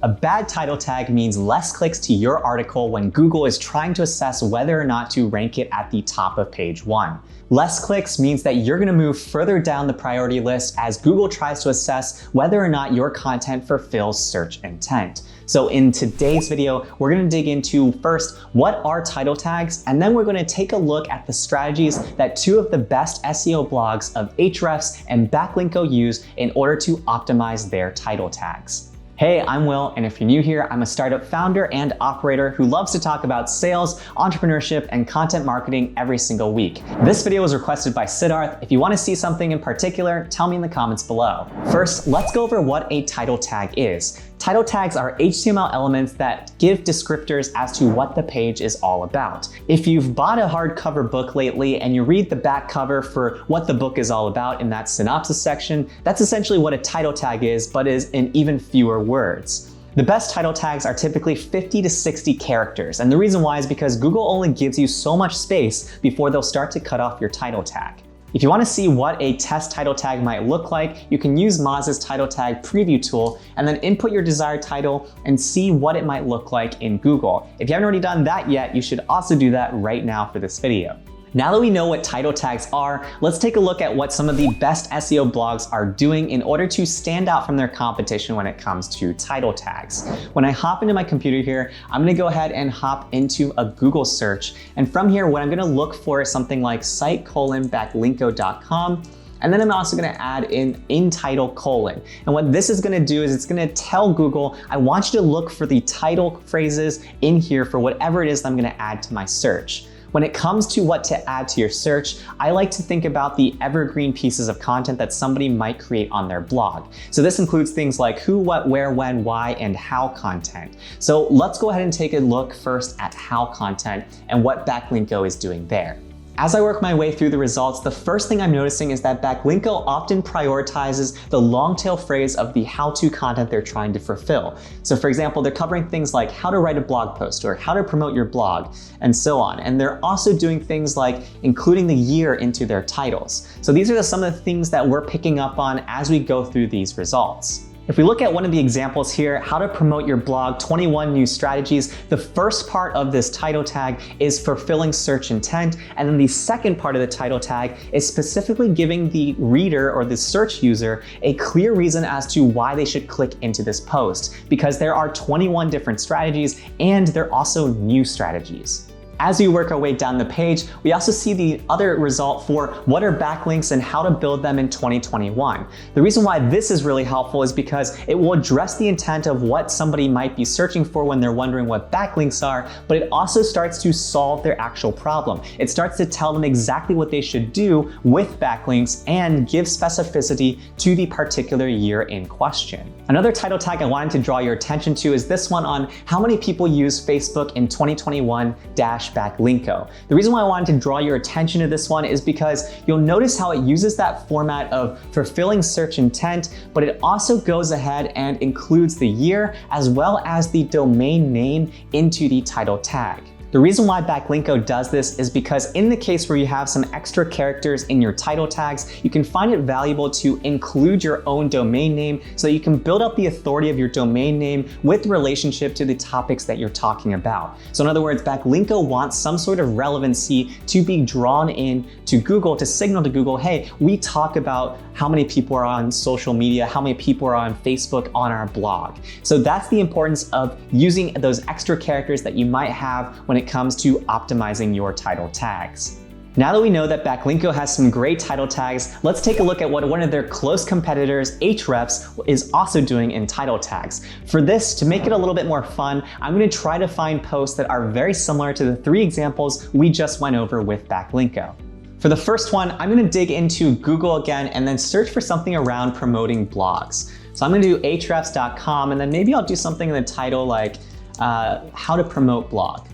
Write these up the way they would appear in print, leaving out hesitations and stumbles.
A bad title tag means less clicks to your article when Google is trying to assess whether or not to rank it at the top of page 1. Less clicks means that you're going to move further down the priority list as Google tries to assess whether or not your content fulfills search intent. So in today's video, we're going to dig into first, what are title tags? And then we're going to take a look at the strategies that 2 of the best SEO blogs of Ahrefs and Backlinko use in order to optimize their title tags. Hey, I'm Will, and if you're new here, I'm a startup founder and operator who loves to talk about sales, entrepreneurship, and content marketing every single week. This video was requested by Siddharth. If you want to see something in particular, tell me in the comments below. First, let's go over what a title tag is. Title tags are HTML elements that give descriptors as to what the page is all about. If you've bought a hardcover book lately and you read the back cover for what the book is all about in that synopsis section, that's essentially what a title tag is, but is in even fewer words. The best title tags are typically 50 to 60 characters, and the reason why is because Google only gives you so much space before they'll start to cut off your title tag. If you want to see what a test title tag might look like, you can use Moz's title tag preview tool and then input your desired title and see what it might look like in Google. If you haven't already done that yet, you should also do that right now for this video. Now that we know what title tags are, let's take a look at what some of the best SEO blogs are doing in order to stand out from their competition when it comes to title tags. When I hop into my computer here, I'm gonna go ahead and hop into a Google search. And from here, what I'm gonna look for is something like site:/backlinko.com. And then I'm also gonna add in title colon. And what this is gonna do is it's gonna tell Google, I want you to look for the title phrases in here for whatever it is that I'm gonna add to my search. When it comes to what to add to your search, I like to think about the evergreen pieces of content that somebody might create on their blog. So this includes things like who, what, where, when, why, and how content. So let's go ahead and take a look first at how content and what Backlinko is doing there. As I work my way through the results, the first thing I'm noticing is that Backlinko often prioritizes the long tail phrase of the how-to content they're trying to fulfill. So for example, they're covering things like how to write a blog post or how to promote your blog and so on. And they're also doing things like including the year into their titles. So these are some of the things that we're picking up on as we go through these results. If we look at one of the examples here, how to promote your blog, 21 new strategies, the first part of this title tag is fulfilling search intent. And then the second part of the title tag is specifically giving the reader or the search user a clear reason as to why they should click into this post, because there are 21 different strategies and they're also new strategies. As we work our way down the page, we also see the other result for what are backlinks and how to build them in 2021. The reason why this is really helpful is because it will address the intent of what somebody might be searching for when they're wondering what backlinks are, but it also starts to solve their actual problem. It starts to tell them exactly what they should do with backlinks and give specificity to the particular year in question. Another title tag I wanted to draw your attention to is this one on how many people use Facebook in 2021-Backlinko. The reason why I wanted to draw your attention to this one is because you'll notice how it uses that format of fulfilling search intent, but it also goes ahead and includes the year as well as the domain name into the title tag. The reason why Backlinko does this is because in the case where you have some extra characters in your title tags, you can find it valuable to include your own domain name so that you can build up the authority of your domain name with relationship to the topics that you're talking about. So in other words, Backlinko wants some sort of relevancy to be drawn in to Google to signal to Google, hey, we talk about how many people are on social media, how many people are on Facebook on our blog. So that's the importance of using those extra characters that you might have when it comes to optimizing your title tags. Now that we know that Backlinko has some great title tags, let's take a look at what one of their close competitors, Ahrefs, is also doing in title tags. For this, to make it a little bit more fun, I'm going to try to find posts that are very similar to the 3 examples we just went over with Backlinko. For the first one, I'm going to dig into Google again and then search for something around promoting blogs. So I'm going to do ahrefs.com and then maybe I'll do something in the title like how to promote blog.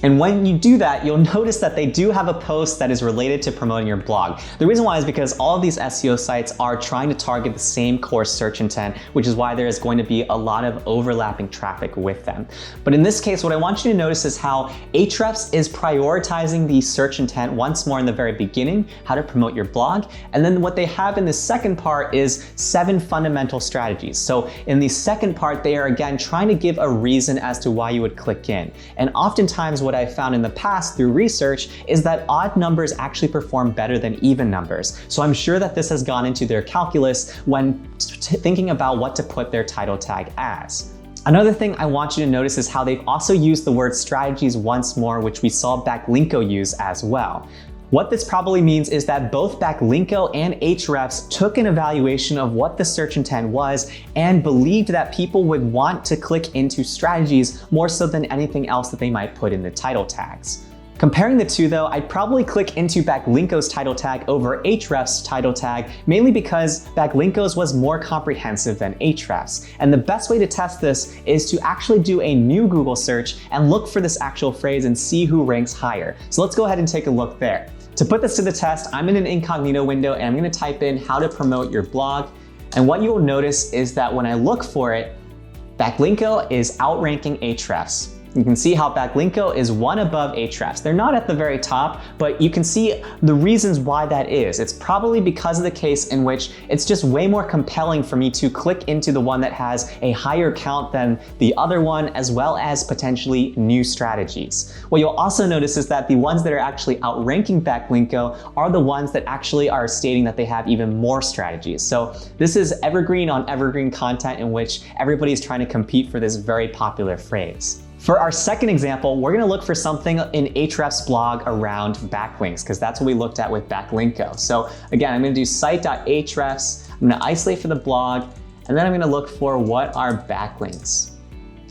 And when you do that, you'll notice that they do have a post that is related to promoting your blog. The reason why is because all of these SEO sites are trying to target the same core search intent, which is why there is going to be a lot of overlapping traffic with them. But in this case, what I want you to notice is how Ahrefs is prioritizing the search intent once more in the very beginning, how to promote your blog. And then what they have in the second part is 7 fundamental strategies. So in the second part, they are again trying to give a reason as to why you would click in. And oftentimes what I've found in the past through research is that odd numbers actually perform better than even numbers. So I'm sure that this has gone into their calculus when thinking about what to put their title tag as. Another thing I want you to notice is how they've also used the word strategies once more, which we saw Backlinko use as well. What this probably means is that both Backlinko and Ahrefs took an evaluation of what the search intent was and believed that people would want to click into strategies more so than anything else that they might put in the title tags. Comparing the two though, I'd probably click into Backlinko's title tag over Ahrefs' title tag, mainly because Backlinko's was more comprehensive than Ahrefs. And the best way to test this is to actually do a new Google search and look for this actual phrase and see who ranks higher. So let's go ahead and take a look there. To put this to the test, I'm in an incognito window and I'm gonna type in how to promote your blog. And what you will notice is that when I look for it, Backlinko is outranking Ahrefs. You can see how Backlinko is one above Ahrefs. They're not at the very top, but you can see the reasons why that is. It's probably because of the case in which it's just way more compelling for me to click into the one that has a higher count than the other one, as well as potentially new strategies. What you'll also notice is that the ones that are actually outranking Backlinko are the ones that actually are stating that they have even more strategies. So this is evergreen on evergreen content in which everybody's trying to compete for this very popular phrase. For our second example, we're gonna look for something in Ahrefs' blog around backlinks, because that's what we looked at with Backlinko. So again, I'm gonna do site.ahrefs, I'm gonna isolate for the blog, and then I'm gonna look for what are backlinks.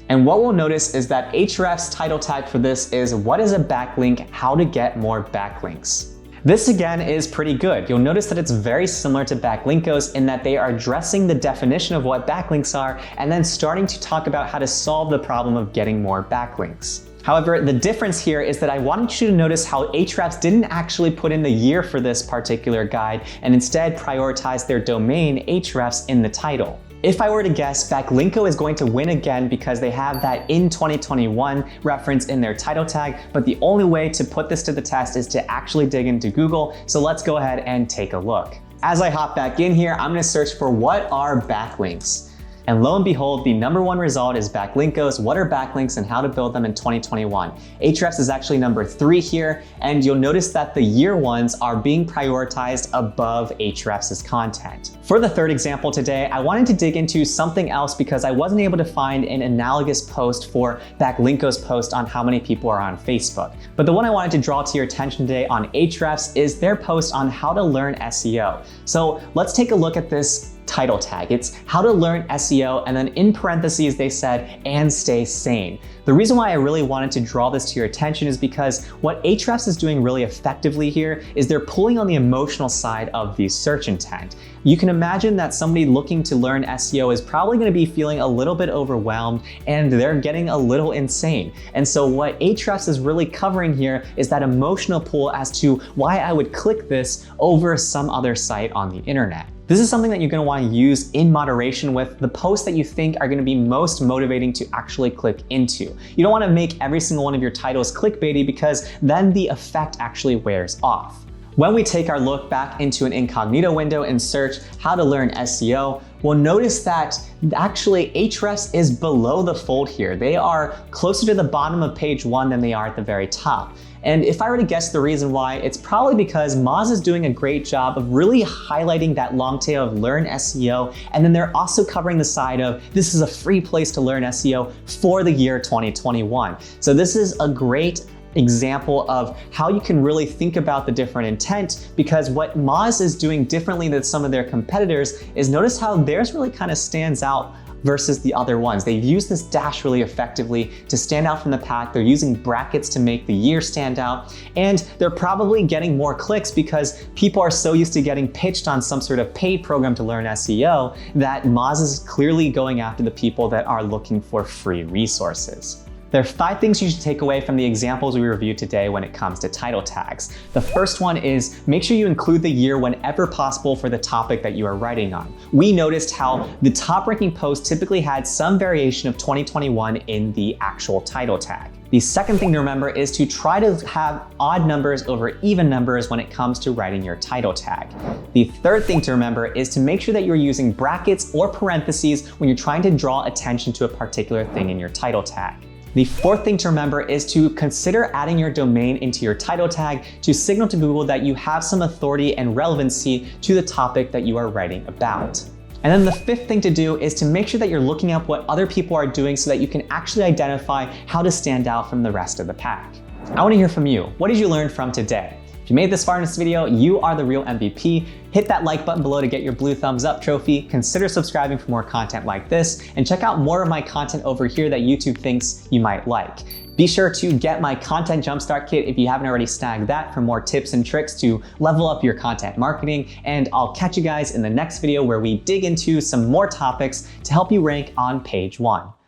And what we'll notice is that Ahrefs' title tag for this is what is a backlink, how to get more backlinks. This again is pretty good. You'll notice that it's very similar to Backlinko's in that they are addressing the definition of what backlinks are and then starting to talk about how to solve the problem of getting more backlinks. However, the difference here is that I wanted you to notice how Ahrefs didn't actually put in the year for this particular guide and instead prioritized their domain Ahrefs in the title. If I were to guess, Backlinko is going to win again because they have that in 2021 reference in their title tag, but the only way to put this to the test is to actually dig into Google. So let's go ahead and take a look. As I hop back in here, I'm gonna search for what are backlinks. And lo and behold, the #1 result is Backlinko's what are backlinks and how to build them in 2021. Ahrefs is actually number 3 here, and you'll notice that the year ones are being prioritized above Ahrefs' content. For the third example today, I wanted to dig into something else because I wasn't able to find an analogous post for Backlinko's post on how many people are on Facebook. But the one I wanted to draw to your attention today on Ahrefs is their post on how to learn SEO. So let's take a look at this title tag. It's how to learn SEO, and then in parentheses they said, and stay sane. The reason why I really wanted to draw this to your attention is because what Ahrefs is doing really effectively here is they're pulling on the emotional side of the search intent. You can imagine that somebody looking to learn SEO is probably going to be feeling a little bit overwhelmed and they're getting a little insane. And so what Ahrefs is really covering here is that emotional pull as to why I would click this over some other site on the internet. This is something that you're going to want to use in moderation with the posts that you think are going to be most motivating to actually click into. You don't want to make every single one of your titles clickbaity because then the effect actually wears off. When we take our look back into an incognito window and search how to learn SEO, we'll notice that actually Ahrefs is below the fold here. They are closer to the bottom of page 1 than they are at the very top. And if I were to guess the reason why, it's probably because Moz is doing a great job of really highlighting that long tail of learn SEO, and then they're also covering the side of this is a free place to learn SEO for the year 2021. So this is a great example of how you can really think about the different intent, because what Moz is doing differently than some of their competitors is notice how theirs really kind of stands out versus the other ones. They've used this dash really effectively to stand out from the pack. They're using brackets to make the year stand out, and they're probably getting more clicks because people are so used to getting pitched on some sort of paid program to learn SEO that Moz is clearly going after the people that are looking for free resources. There are 5 things you should take away from the examples we reviewed today when it comes to title tags. The first one is make sure you include the year whenever possible for the topic that you are writing on. We noticed how the top ranking post typically had some variation of 2021 in the actual title tag. The second thing to remember is to try to have odd numbers over even numbers when it comes to writing your title tag. The third thing to remember is to make sure that you're using brackets or parentheses when you're trying to draw attention to a particular thing in your title tag. The fourth thing to remember is to consider adding your domain into your title tag to signal to Google that you have some authority and relevancy to the topic that you are writing about. And then the fifth thing to do is to make sure that you're looking up what other people are doing so that you can actually identify how to stand out from the rest of the pack. I want to hear from you. What did you learn from today? If you made this far in this video, you are the real MVP. Hit that like button below to get your blue thumbs up trophy. Consider subscribing for more content like this, and check out more of my content over here that YouTube thinks you might like. Be sure to get my Content Jumpstart Kit if you haven't already snagged that for more tips and tricks to level up your content marketing. And I'll catch you guys in the next video where we dig into some more topics to help you rank on page 1.